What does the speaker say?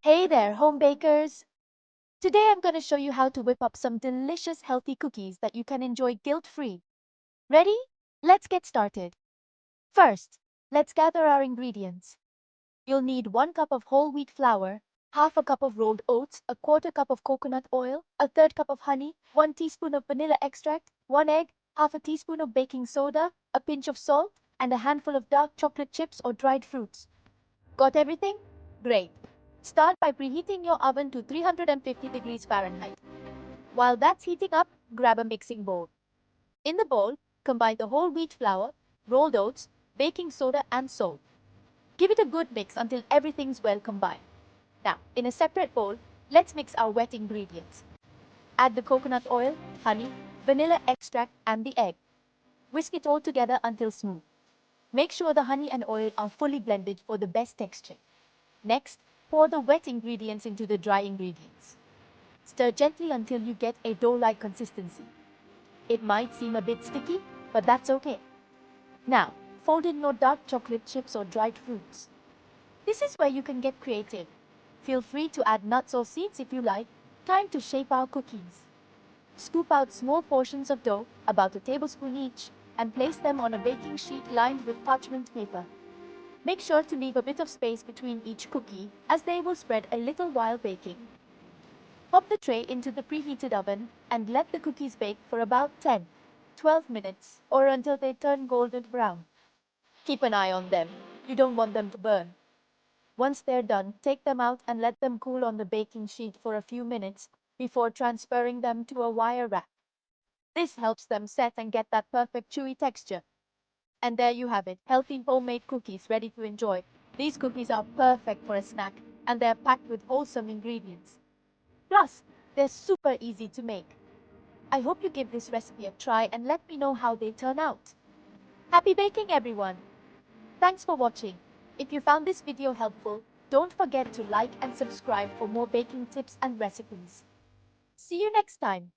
Hey there, home bakers! Today I'm going to show you how to whip up some delicious healthy cookies that you can enjoy guilt-free. Ready? Let's get started. First, let's gather our ingredients. You'll need 1 cup of whole wheat flour, half a cup of rolled oats, a quarter cup of coconut oil, a third cup of honey, 1 teaspoon of vanilla extract, 1 egg, half a teaspoon of baking soda, a pinch of salt, and a handful of dark chocolate chips or dried fruits. Got everything? Great. Start by preheating your oven to 350 degrees Fahrenheit. While that's heating up, grab a mixing bowl. In the bowl, combine the whole wheat flour, rolled oats, baking soda, and salt. Give it a good mix until everything's well combined. Now, in a separate bowl, let's mix our wet ingredients. Add the coconut oil, honey, vanilla extract, and the egg. Whisk it all together until smooth. Make sure the honey and oil are fully blended for the best texture. Next, pour the wet ingredients into the dry ingredients. Stir gently until you get a dough-like consistency. It might seem a bit sticky, but that's okay. Now, fold in your dark chocolate chips or dried fruits. This is where you can get creative. Feel free to add nuts or seeds if you like. Time to shape our cookies. Scoop out small portions of dough, about a tablespoon each, and place them on a baking sheet lined with parchment paper. Make sure to leave a bit of space between each cookie, as they will spread a little while baking. Pop the tray into the preheated oven and let the cookies bake for about 10-12 minutes or until they turn golden brown. Keep an eye on them. You don't want them to burn. Once they're done, take them out and let them cool on the baking sheet for a few minutes before transferring them to a wire rack. This helps them set and get that perfect chewy texture. And there you have it, healthy homemade cookies ready to enjoy. These cookies are perfect for a snack, and they're packed with wholesome ingredients. Plus, they're super easy to make. I hope you give this recipe a try and let me know how they turn out. Happy baking, everyone! Thanks for watching. If you found this video helpful, don't forget to like and subscribe for more baking tips and recipes. See you next time.